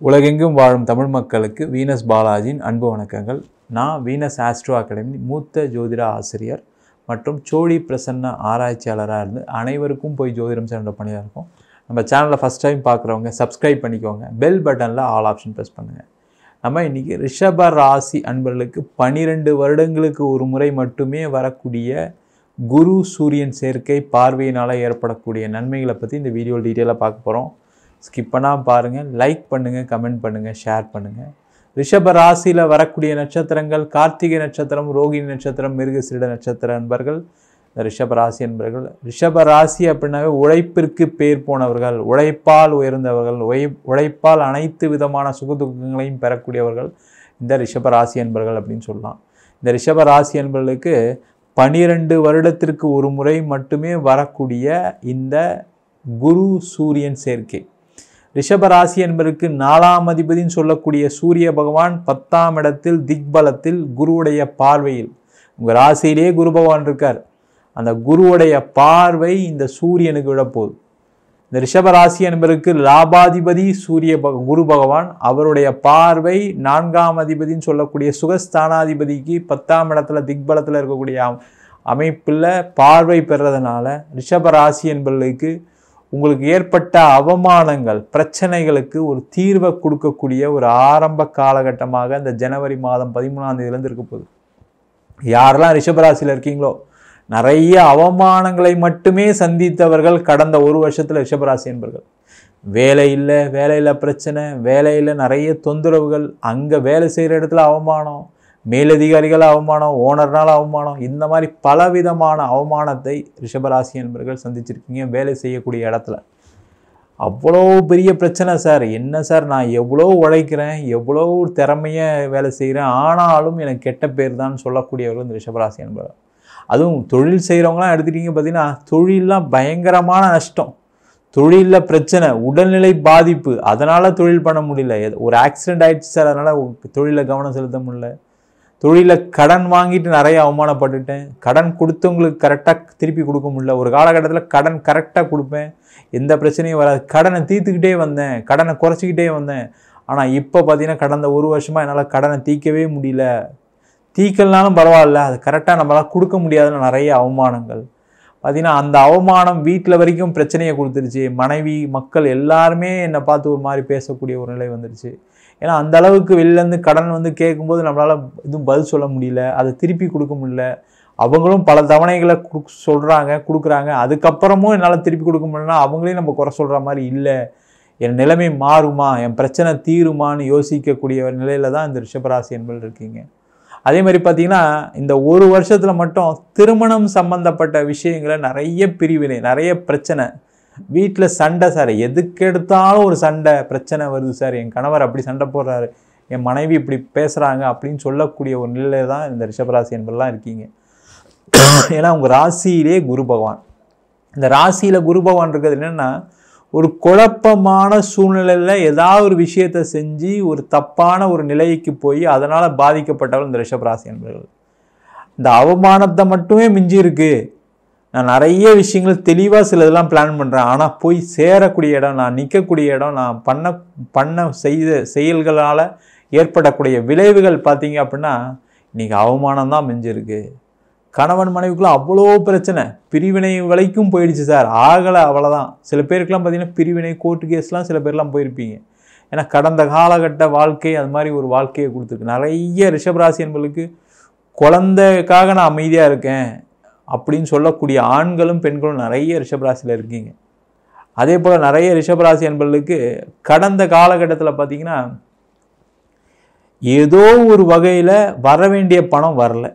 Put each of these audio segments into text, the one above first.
உலகெங்கும் வாழும் தமிழ் மக்களுக்கு வீனஸ் பாலாஜியின் அன்பு வணக்கங்கள். நான் வீனஸ் ஆஸ்ட்ரோ அகாடமி மூத்த ஜோதிட ஆசிரியர் மற்றும் சோழி பிரசன்ன ஆராய்ச்சியாளராக இருந்து அனைவருக்கும் போய் ஜோதிடம் சென்ற பணியாக இருக்கும். நம்ம சேனலில் ஃபஸ்ட் டைம் பார்க்குறவங்க சப்ஸ்கிரைப் பண்ணிக்கோங்க, பெல் பட்டனில் ஆல் ஆப்ஷன் ப்ரெஸ் பண்ணுங்கள். நம்ம இன்றைக்கி ரிஷப ராசி அன்பர்களுக்கு 12 வருடங்களுக்கு ஒரு முறை மட்டுமே வரக்கூடிய குரு சூரியன் சேர்க்கை பார்வையினால் ஏற்படக்கூடிய நன்மைகளை பற்றி இந்த வீடியோவில் டீட்டெயிலாக பார்க்க போகிறோம். ஸ்கிப் பண்ணாமல் பாருங்கள், லைக் பண்ணுங்கள், கமெண்ட் பண்ணுங்கள், ஷேர் பண்ணுங்கள். ரிஷப ராசியில் வரக்கூடிய நட்சத்திரங்கள் கார்த்திகை நட்சத்திரம், ரோகிணி நட்சத்திரம், மிருகசீரிட நட்சத்திர நண்பர்கள் இந்த ரிஷப ராசி என்பர்கள். ரிஷப ராசி அப்படின்னாவே உழைப்பிற்கு பேர் போனவர்கள், உழைப்பால் உயர்ந்தவர்கள், உழைப்பால் அனைத்து விதமான சுகதுக்கங்களையும் பெறக்கூடியவர்கள் இந்த ரிஷப ராசி என்பர்கள் அப்படின்னு சொல்லலாம். இந்த ரிஷப ராசி என்பர்களுக்கு 12 வருடத்திற்கு ஒரு முறை மட்டுமே வரக்கூடிய இந்த குரு சூரியன் சேர்க்கை. ரிஷபராசி என்பதற்கு 4ஆம் அதிபதினு சொல்லக்கூடிய சூரிய பகவான் 10ஆம் இடத்தில் திக்பலத்தில் குருவுடைய பார்வையில், உங்கள் ராசியிலே குரு பகவான் இருக்கார். அந்த குருவுடைய பார்வை இந்த சூரியனுக்கு விழப்போகுது. இந்த ரிஷபராசி என்பதற்கு லாபாதிபதி குரு பகவான், அவருடைய பார்வை 4ஆம் அதிபதினு சொல்லக்கூடிய சுகஸ்தானாதிபதிக்கு 10ஆம் இடத்துல திக்பலத்தில் இருக்கக்கூடிய அமைப்பில் பார்வை பெறதுனால ரிஷபராசி என்பதற்கு உங்களுக்கு ஏற்பட்ட அவமானங்கள் பிரச்சனைகளுக்கு ஒரு தீர்வை கொடுக்கக்கூடிய ஒரு ஆரம்ப காலகட்டமாக இந்த ஜனவரி மாதம் 13ஆம் தேதியிலேருந்து இருக்க போகுது. யாரெல்லாம் ரிஷபராசியில் இருக்கீங்களோ, நிறைய அவமானங்களை மட்டுமே சந்தித்தவர்கள் கடந்த ஒரு வருஷத்தில் ரிஷபராசி என்பர்கள். வேலையில் பிரச்சனை, வேலையில் நிறைய தொந்தரவுகள், அங்கே வேலை செய்கிற இடத்துல அவமானம், மேலதிகாரிகள் அவமானம், ஓனர்னால அவமானம், இந்த மாதிரி பலவிதமான அவமானத்தை ரிஷபராசி என்பர்கள் சந்திச்சிருக்கீங்க. வேலை செய்யக்கூடிய இடத்துல அவ்வளோ பெரிய பிரச்சனை சார், என்ன சார் நான் எவ்வளோ உழைக்கிறேன், எவ்வளோ திறமையாக வேலை செய்கிறேன், ஆனாலும் எனக்கு கெட்ட பேர் தான் சொல்லக்கூடியவர்கள் இந்த ரிஷபராசி என்பர்கள். அதுவும் தொழில் செய்கிறவங்களாம் எடுத்துட்டீங்க பார்த்தீங்கன்னா, தொழிலெலாம் பயங்கரமான நஷ்டம், தொழிலில் பிரச்சனை, உடல்நிலை பாதிப்பு, அதனால் தொழில் பண்ண முடியல, ஒரு ஆக்சிடெண்ட் ஆகிடுச்சு சார் அதனால் தொழிலில் கவனம் செலுத்த முடியல, தொழிலில் கடன் வாங்கிட்டு நிறைய அவமானப்பட்டுட்டேன், கடன் கொடுத்தவங்களுக்கு கரெக்டாக திருப்பி கொடுக்க முடியல, ஒரு காலகட்டத்தில் கடன் கரெக்டாக கொடுப்பேன், எந்த பிரச்சனையும் வராது, கடனை தீர்த்துக்கிட்டே வந்தேன், கடனை குறைச்சிக்கிட்டே வந்தேன். ஆனால் இப்போ பார்த்தீங்கன்னா கடந்த ஒரு வருஷமாக என்னால் கடனை தீர்க்கவே முடியல, தீர்க்கலனாலும் பரவாயில்ல, அது கரெக்டாக நம்மளால் கொடுக்க முடியாதுன்னு நிறைய அவமானங்கள் பார்த்தீங்கன்னா, அந்த அவமானம் வீட்டில் வரைக்கும் பிரச்சனையை கொடுத்துருச்சு. மனைவி மக்கள் எல்லாருமே என்னை பார்த்து ஒரு மாதிரி பேசக்கூடிய ஒரு நிலை வந்துருச்சு. ஏன்னா அந்த அளவுக்கு வெளிலேருந்து கடன் கேட்கும்போது நம்மளால் எதுவும் பதில் சொல்ல முடியல, அதை திருப்பி கொடுக்க முடியல. அவங்களும் பல தவணைகளை கொடுக்குறாங்க, அதுக்கப்புறமும் என்னால் திருப்பி கொடுக்க முடியலன்னா அவங்களையும் நம்ம குறை சொல்கிற மாதிரி இல்லை, என் நிலைமை மாறுமா, என் பிரச்சனை தீருமான்னு யோசிக்கக்கூடிய ஒரு நிலையில தான் இந்த ரிஷபராசி என்பது இருக்கீங்க. அதே மாதிரி பார்த்தீங்கன்னா இந்த ஒரு வருஷத்தில் மட்டும் திருமணம் சம்பந்தப்பட்ட விஷயங்களை நிறைய பிரிவினை, நிறைய பிரச்சனை, வீட்டில் சண்டை சார், எதுக்கு எடுத்தாலும் ஒரு சண்டை பிரச்சனை வருது சார், என் கணவர் அப்படி சண்டை போடுறாரு, என் மனைவி இப்படி பேசுகிறாங்க அப்படின்னு சொல்லக்கூடிய ஒரு நிலையில தான் இந்த ரிஷபராசி என்பதெல்லாம் இருக்கீங்க. ஏன்னா உங்கள் ராசியிலே குரு பகவான், இந்த ராசியில் குரு பகவான் இருக்கிறது என்னென்னா, ஒரு குழப்பமான சூழ்நிலையில் ஏதாவது ஒரு விஷயத்தை செஞ்சு ஒரு தப்பான ஒரு நிலைக்கு போய் அதனால் பாதிக்கப்பட்டவர்கள் இந்த ரிஷபராசி என்பவர்கள். இந்த அவமானத்தை மட்டுமே மிஞ்சி இருக்குது. நான் நிறைய விஷயங்கள் தெளிவாக சில இதெல்லாம் பிளான் பண்ணுறேன், ஆனால் போய் சேரக்கூடிய இடம், நான் நிற்கக்கூடிய இடம், நான் பண்ண செயல்களால் ஏற்படக்கூடிய விளைவுகள் பார்த்தீங்க அப்படின்னா இன்றைக்கி அவமானம் தான் மிஞ்சிருக்கு. கணவன் மனைவிக்குள்ள அவ்வளோ பிரச்சனை, பிரிவினை வரைக்கும் போயிடுச்சு சார், ஆகலை அவ்வளோதான். சில பேருக்குலாம் பார்த்தீங்கன்னா பிரிவினை கோர்ட்டு கேஸ்லாம் சில பேர்லாம் போயிருப்பீங்க. ஏன்னா கடந்த காலகட்ட வாழ்க்கை அது மாதிரி ஒரு வாழ்க்கையை கொடுத்துருக்கு. நிறைய ரிஷபராசி என்பவர்களுக்கு குழந்தைக்காக நான் அமைதியாக இருக்கேன் அப்படின்னு சொல்லக்கூடிய ஆண்களும் பெண்களும் நிறைய ரிஷபராசியில் இருக்கீங்க. அதே போல் நிறைய ரிஷபராசி என்பவர்களுக்கு கடந்த காலகட்டத்தில் பார்த்தீங்கன்னா ஏதோ ஒரு வகையில் வர வேண்டிய பணம் வரல.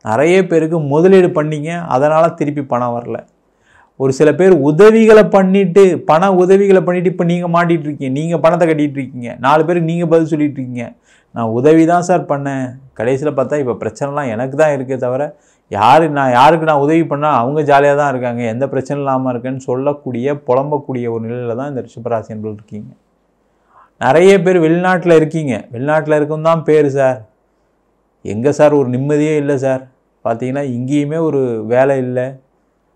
நிறைய பேருக்கு முதலீடு பண்ணிங்க, அதனால் திருப்பி பணம் வரல. ஒரு சில பேர் உதவிகளை பண்ணிவிட்டு பண உதவிகளை பண்ணிவிட்டு இப்போ நீங்கள் மாட்டிகிட்டு இருக்கீங்க, நீங்கள் பணத்தை கட்டிகிட்டு இருக்கீங்க, 4 பேருக்கு நீங்கள் பதில் சொல்லிட்டு இருக்கீங்க, நான் உதவி தான் சார் பண்ணேன், கடைசியில் பார்த்தா இப்போ பிரச்சனைலாம் எனக்கு தான் இருக்கே தவிர யாருக்கு நான் உதவி பண்ணால் அவங்க ஜாலியாக தான் இருக்காங்க, எந்த பிரச்சனை இல்லாமல் இருக்கேன்னு சொல்லக்கூடிய புலம்பக்கூடிய ஒரு நிலையில் தான் இந்த ரிஷபராசி என்பது இருக்கீங்க. நிறைய பேர் வெளிநாட்டில் இருக்கீங்க, வெளிநாட்டில் இருக்கும் தான் பேர் சார், எங்கே சார் ஒரு நிம்மதியே இல்லை சார், பார்த்தீங்கன்னா இங்கேயுமே ஒரு வேலை இல்லை,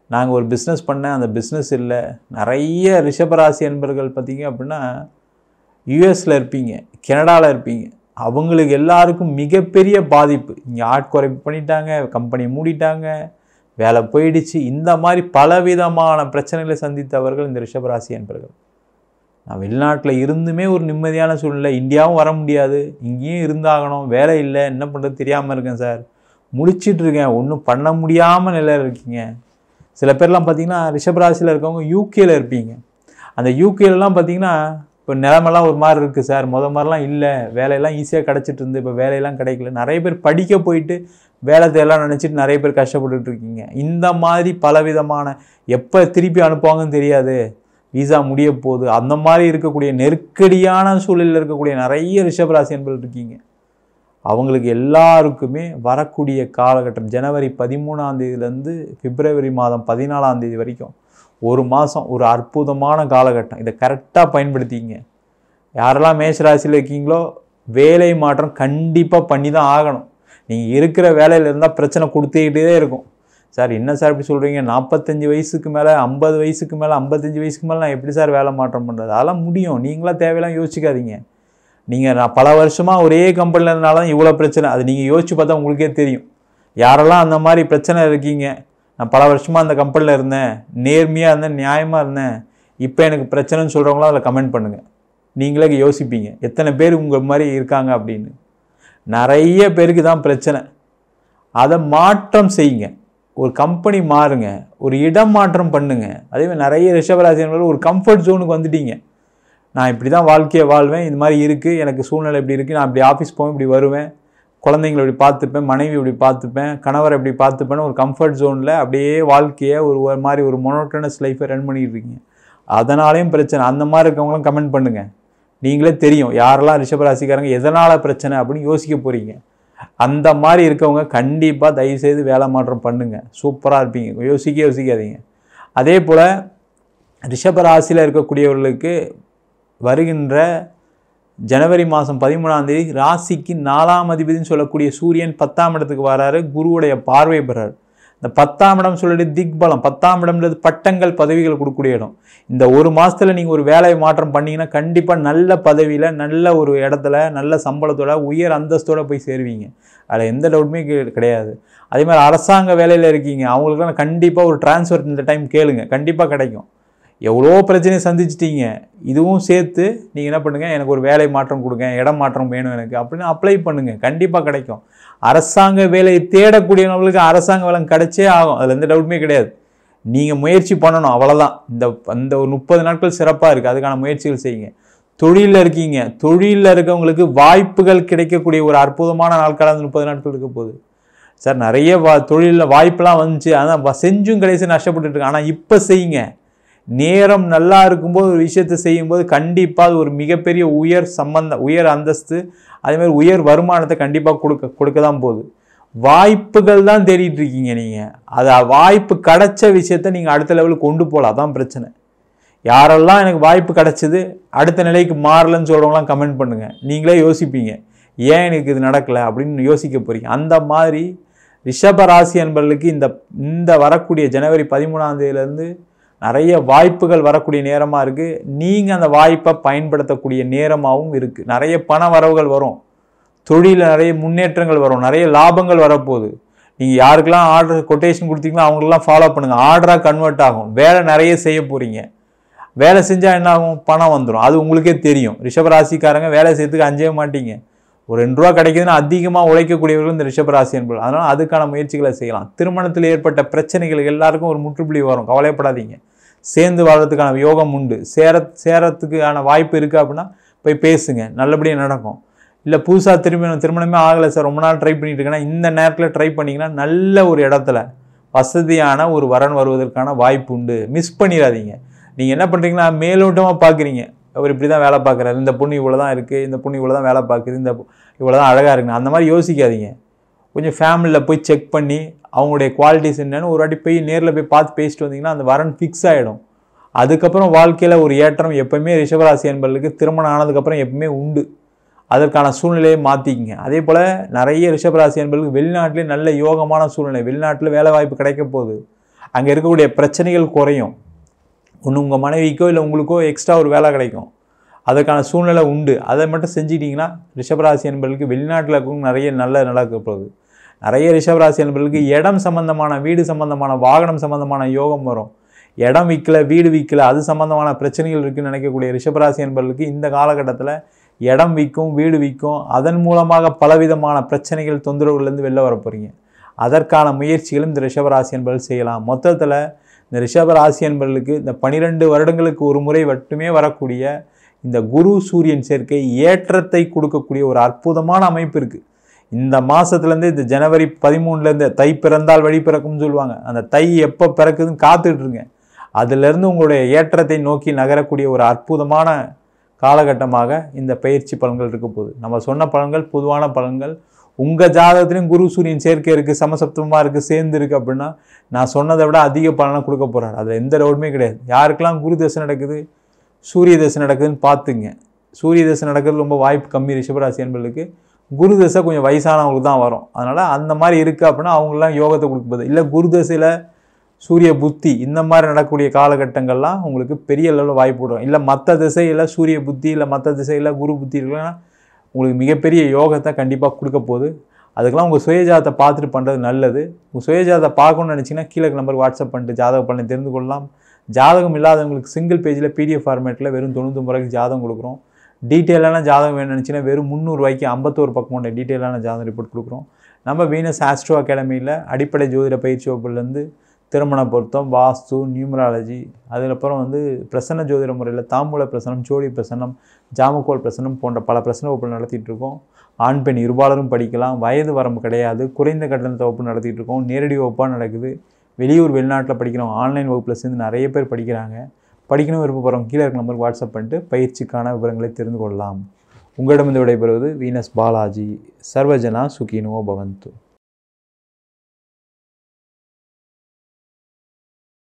நாங்கள் ஒரு பிஸ்னஸ் பண்ணேன் அந்த பிஸ்னஸ் இல்லை. நிறைய ரிஷபராசி என்பர்கள் பார்த்தீங்க அப்படின்னா யூஎஸில் இருப்பீங்க, கனடாவில் இருப்பீங்க, அவங்களுக்கு எல்லாருக்கும் மிகப்பெரிய பாதிப்பு. இங்கே ஆட்குறைப்பு பண்ணிட்டாங்க, கம்பெனியை மூடிட்டாங்க, வேலை போயிடுச்சு. இந்த மாதிரி பலவிதமான பிரச்சனைகளை சந்தித்தவர்கள் இந்த ரிஷபராசி என்பர்கள். நான் வெளிநாட்டில் இருந்துமே ஒரு நிம்மதியான சூழ்நிலை, இந்தியாவும் வர முடியாது, இங்கேயும் இருந்தாகணும், வேலை இல்லை, என்ன பண்ணுறது தெரியாமல் இருக்கேன் சார், முடிச்சிட்ருக்கேன், ஒன்றும் பண்ண முடியாமல் நிலையில் இருக்கீங்க. சில பேர்லாம் பார்த்திங்கன்னா ரிஷபராசியில் இருக்கவங்க யூகேயில் இருப்பீங்க. அந்த யூகேலலாம் பார்த்திங்கன்னா இப்போ நிலமெல்லாம் ஒரு மாதிரி இருக்குது சார், மாதிரிலாம் இல்லை, வேலையெல்லாம் ஈஸியாக கிடச்சிட்டு இருந்து இப்போ வேலையெல்லாம் கிடைக்கல. நிறைய பேர் படிக்க போயிட்டு வேலை தேடலாம் நினச்சிட்டு நிறைய பேர் கஷ்டப்பட்டுட்டு இருக்கீங்க. இந்த மாதிரி பலவிதமான எப்போ திருப்பி அனுப்புவாங்கன்னு தெரியாது, வீசா முடிய போகுது, அந்த மாதிரி இருக்கக்கூடிய நெருக்கடியான சூழலில் இருக்கக்கூடிய நிறைய ரிஷபராசி என்பர்கள் இருக்கீங்க. அவங்களுக்கு எல்லாருக்குமே வரக்கூடிய காலகட்டம் ஜனவரி 13ஆம் தேதியிலேருந்து பிப்ரவரி மாதம் 14ஆம் தேதி வரைக்கும் ஒரு மாதம் ஒரு அற்புதமான காலகட்டம். இதை கரெக்டாக பயன்படுத்திங்க. யாரெல்லாம் மேஷராசியில் இருக்கீங்களோ வேலை மாற்றம் கண்டிப்பாக பண்ணி தான் ஆகணும். நீங்கள் இருக்கிற வேலையில் இருந்தால் பிரச்சனை கொடுத்துக்கிட்டே இருக்கும். சார் என்ன சார் இப்படி சொல்கிறீங்க, 45 வயசுக்கு மேலே 50 வயசுக்கு மேலே 55 வயசுக்கு மேலே நான் எப்படி சார் வேலை மாற்றம் பண்ணுறது? அதெல்லாம் முடியும். நீங்களாம் தேவையெல்லாம் யோசிக்காதீங்க. நீங்கள் நான் பல வருஷமாக ஒரே கம்பெனியில் இருந்தாலும் தான் இவ்வளோ பிரச்சனை, அது நீங்கள் யோசிச்சு பார்த்தா உங்களுக்கே தெரியும். யாரெல்லாம் அந்த மாதிரி பிரச்சனை இருக்கீங்க, நான் பல வருஷமாக அந்த கம்பெனியில் இருந்தேன், நேர்மையாக இருந்தேன், நியாயமாக இருந்தேன், இப்போ எனக்கு பிரச்சனைன்னு சொல்கிறவங்களாம் அதில் கமெண்ட் பண்ணுங்கள். நீங்களே யோசிப்பீங்க எத்தனை பேர் உங்கள் மாதிரி இருக்காங்க அப்படின்னு. நிறைய பேருக்கு தான் பிரச்சனை. அதை மாற்றம் செய்யுங்க. ஒரு கம்பெனி மாறுங்க, ஒரு இடம் மாற்றம் பண்ணுங்க. அதேமாதிரி நிறைய ரிஷபராசினர்கள் ஒரு கம்ஃபர்ட் ஜோனுக்கு வந்துட்டீங்க. நான் இப்படி தான் வாழ்க்கையை வாழ்வேன், இந்த மாதிரி இருக்குது, எனக்கு சூழ்நிலை இப்படி இருக்குது, நான் இப்படி ஆஃபீஸ் போவேன், இப்படி வருவேன், குழந்தைங்களை இப்படி பார்த்துப்பேன், மனைவி இப்படி பார்த்துப்பேன், கணவரை இப்படி பார்த்துப்பேன்னு ஒரு கம்ஃபர்ட் ஜோனில் அப்படியே வாழ்க்கையை ஒரு மாதிரி ஒரு மோனோட்டனஸ் லைஃப்பை ரன் பண்ணிட்டு இருக்கீங்க. அதனாலேயும் பிரச்சனை. அந்த மாதிரி இருக்கவங்களும் கமெண்ட் பண்ணுங்கள். நீங்களே தெரியும் யாரெல்லாம் ரிஷபராசிக்காரங்க எதனால் பிரச்சனை அப்படின்னு யோசிக்க போகிறீங்க. அந்த மாதிரி இருக்கவங்க கண்டிப்பாக தயவுசெய்து வேலை மாற்றம் பண்ணுங்கள், சூப்பராக இருப்பீங்க. யோசிக்காதீங்க. அதே போல் ரிஷபராசியில் இருக்கக்கூடியவர்களுக்கு வருகின்ற ஜனவரி மாதம் 13ஆம் தேதி ராசிக்கு 4ஆம் அதிபதினு சொல்லக்கூடிய சூரியன் 10ஆம் இடத்துக்கு வராரு, குருவுடைய பார்வை பெறாரு. இந்த 10ஆம் இடம் சொல்லிட்டு திக்பலம், 10ஆம் இடம்ன்றது பட்டங்கள் பதவிகள் கொடுக்கக்கூடிய இடம். இந்த ஒரு மாதத்தில் நீங்கள் ஒரு வேலையை மாற்றம் பண்ணிங்கன்னா கண்டிப்பாக நல்ல பதவியில், நல்ல ஒரு இடத்துல, நல்ல சம்பளத்தோட, உயர் அந்தஸ்தோடு போய் சேருவீங்க. அதில் எந்த டவுட்டுமே கிடையாது. அதே மாதிரி அரசாங்க வேலையில் இருக்கீங்க, அவங்களுக்குலாம் கண்டிப்பாக ஒரு டிரான்ஸ்ஃபர் இந்த டைம் கேளுங்க, கண்டிப்பாக கிடைக்கும். எவ்வளோ பிரச்சனையை சந்திச்சிட்டீங்க, இதுவும் சேர்த்து நீங்கள் என்ன பண்ணுங்கள், எனக்கு ஒரு வேலை மாற்றம் கொடுங்க, இடம் மாற்றம் வேணும் எனக்கு அப்படின்னு அப்ளை பண்ணுங்கள், கண்டிப்பாக கிடைக்கும். அரசாங்க வேலையை தேடக்கூடியவங்களுக்கு அரசாங்க வேலை கிடைச்சே ஆகும், அதில் எந்த டவுட்டுமே கிடையாது. நீங்கள் முயற்சி பண்ணணும், அவ்வளோதான். இந்த ஒரு 30 நாட்கள் சிறப்பாக இருக்குது, அதுக்கான முயற்சிகள் செய்யுங்க. தொழிலில் இருக்கீங்க, தொழிலில் இருக்கவங்களுக்கு வாய்ப்புகள் கிடைக்கக்கூடிய ஒரு அற்புதமான நாட்களாக 30 நாட்கள் இருக்க போகுது. சார் நிறைய தொழிலில் வாய்ப்பெல்லாம் வந்துச்சு, ஆனால் செஞ்சும் கடைசி நஷ்டப்பட்டுருக்கு. ஆனால் இப்போ செய்யுங்க. நேரம் நல்லா இருக்கும்போது ஒரு விஷயத்தை செய்யும்போது கண்டிப்பாக அது ஒரு மிகப்பெரிய உயர் அந்தஸ்து, அதேமாதிரி உயர் வருமானத்தை கண்டிப்பாக கொடுக்க தான் போகுது. வாய்ப்புகள் தான் தேடிட்டு இருக்கீங்க நீங்கள். அது வாய்ப்பு கிடைச்ச விஷயத்தை நீங்கள் அடுத்த லெவலுக்கு கொண்டு போகலாம், அதான் பிரச்சனை. யாரெல்லாம் எனக்கு வாய்ப்பு கிடைச்சிது அடுத்த நிலைக்கு மாறலன்னு சொல்கிறவங்களாம் கமெண்ட் பண்ணுங்கள். நீங்களே யோசிப்பீங்க ஏன் எனக்கு இது நடக்கலை அப்படின்னு யோசிக்க போகிறீங்க. அந்த மாதிரி ரிஷபராசி என்பவர்களுக்கு இந்த வரக்கூடிய ஜனவரி 13ஆம் தேதியிலேருந்து நிறைய வாய்ப்புகள் வரக்கூடிய நேரமாக இருக்குது. நீங்கள் அந்த வாய்ப்பை பயன்படுத்தக்கூடிய நேரமாகவும் இருக்குது. நிறைய பண வரவுகள் வரும், தொழிலில் நிறைய முன்னேற்றங்கள் வரும், நிறைய லாபங்கள் வரப்போகுது. நீங்கள் யாருக்கெல்லாம் ஆர்டர் கொட்டேஷன் கொடுத்தீங்களோ அவங்களெல்லாம் ஃபாலோ பண்ணுங்கள், ஆர்டராக கன்வெர்ட் ஆகும். வேலை நிறைய செய்ய போகிறீங்க, வேலை செஞ்சால் என்ன ஆகும், பணம் வந்துடும், அது உங்களுக்கே தெரியும். ரிஷபராசிக்காரங்க வேலை செய்யறதுக்கு அஞ்சவே மாட்டீங்க. ஒரு 2 ரூபா கிடைக்குதுன்னா அதிகமாக உழைக்கக்கூடியவர்கள் இந்த ரிஷபராசி என்பது. அதனால் அதுக்கான முயற்சிகளை செய்யலாம். திருமணத்தில் ஏற்பட்ட பிரச்சனைகள் எல்லாருக்கும் ஒரு முற்றுப்புள்ளி வரும், கவலைப்படாதீங்க. சேர்ந்து வாழ்றதுக்கான யோகம் உண்டு. சேரத்துக்கான வாய்ப்பு இருக்குது அப்படின்னா போய் பேசுங்க, நல்லபடியாக நடக்கும். இல்லை புதுசாக திருமணமே ஆகலை சார், ரொம்ப நாள் ட்ரை பண்ணிட்டு இருக்கேன்னா இந்த நேரத்தில் ட்ரை பண்ணிங்கன்னா நல்ல ஒரு இடத்துல வசதியான ஒரு வரன் வருவதற்கான வாய்ப்பு உண்டு. மிஸ் பண்ணிடாதீங்க. நீங்கள் என்ன பண்ணுறீங்கன்னா மேலோட்டமாக பார்க்குறீங்க, அவர் இப்படி தான் வேலை பார்க்குறாரு, இந்த பொண்ணு இவ்வளோ தான் இருக்குது, இந்த பொண்ணு இவ்வளோ தான் வேலை பார்க்குது, இந்த இவ்வளோ தான் அழகாக இருக்குங்க, அந்த மாதிரி யோசிக்காதீங்க. கொஞ்சம் ஃபேமிலியில் போய் செக் பண்ணி அவங்களுடைய குவாலிட்டிஸ் என்னென்னு ஒரு வாட்டி போய் நேரில் போய் பார்த்து பேசிட்டு வந்தீங்கன்னா அந்த வரன் ஃபிக்ஸ் ஆகிடும். அதுக்கப்புறம் வாழ்க்கையில் ஒரு ஏற்றம் எப்போவுமே ரிஷபராசி என்பவர்களுக்கு திருமணம் ஆனதுக்கப்புறம் எப்பவுமே உண்டு. அதற்கான சூழ்நிலையை மாற்றிக்கிங்க. அதே போல் நிறைய ரிஷபராசி என்பவர்களுக்கு வெளிநாட்டிலே நல்ல யோகமான சூழ்நிலை, வெளிநாட்டில் வேலை வாய்ப்பு கிடைக்க போகுது. அங்கே இருக்கக்கூடிய பிரச்சனைகள் குறையும். ஒன்று உங்கள் மனைவிக்கோ இல்லை உங்களுக்கோ எக்ஸ்ட்ரா ஒரு வேலை கிடைக்கும். அதற்கான சூழ்நிலை உண்டு. அதை மட்டும் செஞ்சுக்கிட்டிங்கன்னா ரிஷபராசி என்பவர்களுக்கு வெளிநாட்டில் இருக்கவங்க நிறைய நல்ல நடக்க போகுது. நிறைய ரிஷபராசி என்பவர்களுக்கு இடம் சம்பந்தமான, வீடு சம்பந்தமான, வாகனம் சம்பந்தமான யோகம் வரும். இடம் விற்கல, வீடு விற்கல, அது சம்பந்தமான பிரச்சனைகள் இருக்குன்னு நினைக்கக்கூடிய ரிஷபராசி என்பவர்களுக்கு இந்த காலகட்டத்தில் இடம் விற்கும், வீடு விற்கும். அதன் மூலமாக பலவிதமான பிரச்சனைகள், தொந்தரவுகள்லேருந்து வெளில வர போகிறீங்க. அதற்கான முயற்சிகளும் இந்த ரிஷபராசி என்பவர்கள் செய்யலாம். மொத்தத்தில் இந்த ரிஷபராசி என்பவர்களுக்கு இந்த 12 வருடங்களுக்கு ஒரு முறை மட்டுமே வரக்கூடிய இந்த குரு சூரியன் சேர்க்கை ஏற்றத்தை கொடுக்கக்கூடிய ஒரு அற்புதமான அமைப்பு இருக்குது. இந்த மாதத்துலேருந்து இந்த ஜனவரி 13லேருந்து தை பிறந்தால் வழி பிறக்கும்னு சொல்லுவாங்க. அந்த தை எப்போ பிறக்குதுன்னு காத்துட்ருங்க. அதிலிருந்து உங்களுடைய ஏற்றத்தை நோக்கி நகரக்கூடிய ஒரு அற்புதமான காலகட்டமாக இந்த பயிற்சி பலன்கள் இருக்க போகுது. நம்ம சொன்ன பலன்கள் பொதுவான பலன்கள். உங்கள் ஜாதகத்துலேயும் குரு சூரியன் சேர்க்கை இருக்குது, சமசப்தமாக இருக்குது, சேர்ந்து இருக்குது அப்படின்னா நான் சொன்னதை விட அதிக பலனை கொடுக்க போகிறார். அதில் எந்த டவுட்டுமே கிடையாது. யாருக்கெல்லாம் குரு தசை நடக்குது, சூரிய தசை நடக்குதுன்னு பார்த்துங்க. சூரிய தசை நடக்கிறது ரொம்ப வாய்ப்பு கம்மி ரிஷபராசி என்பவர்களுக்கு. குரு தசை கொஞ்சம் வயசானவங்களுக்கு தான் வரும். அதனால் அந்த மாதிரி இருக்குது அப்படின்னா அவங்களாம் யோகத்தை கொடுக்க போகுது. இல்லை குரு தசையில் சூரிய புத்தி இந்த மாதிரி நடக்கக்கூடிய காலகட்டங்கள்லாம் உங்களுக்கு பெரிய அளவில் வாய்ப்பு விடும். இல்லை மற்ற திசையில் சூரிய புத்தி, இல்லை மற்ற திசையில் குரு புத்தி இருக்குன்னா உங்களுக்கு மிகப்பெரிய யோகத்தை கண்டிப்பாக கொடுக்க போகுது. அதுக்கெல்லாம் உங்கள் சுயஜாதத்தை பார்த்துட்டு பண்ணுறது நல்லது. உங்கள் சுயஜாதத்தை பார்க்கணும்னு நினச்சிங்கன்னா கீழே நம்பருக்கு வாட்ஸ்அப் பண்ணிட்டு ஜாதக பலனை தெரிந்து கொள்ளலாம். ஜாதகம் இல்லாதவங்களுக்கு சிங்கிள் பேஜில் பிடிஎஃப் ஃபார்மேட்டில் வெறும் 99 ரூபாய்க்கு ஜாதகம் கொடுக்குறோம். டீட்டெயிலான ஜாதகம் வேணும்னு நினச்சிங்கன்னா வெறும் 300 ரூபாய்க்கு 51 பக்கம் கொண்ட டீட்டெயிலான ஜாதகம் ரிப்போர்ட் கொடுக்குறோம். நம்ம வீனஸ் ஆஸ்ட்ரோ அகாடமியில் அடிப்படை ஜோதிட பயிற்சி வகுப்புலேருந்து திருமண பொருத்தம், வாஸ்து, நியூமராலஜி, அதுக்கப்புறம் பிரசன்ன ஜோதிட முறையில் தாம்பூல பிரசனம், சோழி பிரசனம், ஜாமக்கோல் பிரசனம் போன்ற பல பிரசன வகுப்புகள் நடத்திட்டு இருக்கோம். ஆண் பெண் இருபாலரும் படிக்கலாம். வயது வரம்பு கிடையாது. குறைந்த கட்டணத்தை வகுப்பு நடத்திட்டு இருக்கோம். நேரடி வகுப்பாக நடக்குது. வெளியூர் வெளிநாட்டில் படிக்கிறோம். ஆன்லைன் வகுப்பில் சேர்ந்து நிறைய பேர் படிக்கிறாங்க. படிக்கணும் விருப்பப்படுறோம் கீழே இருக்க நம்பருக்கு வாட்ஸ்அப் பண்ணிட்டு பயிற்சிக்கான விவரங்களை தெரிந்து கொள்ளலாம். உங்களிடமிருந்து விடைபெறுவது வீனஸ் பாலாஜி. சர்வஜனா சுகினோ பவந்து.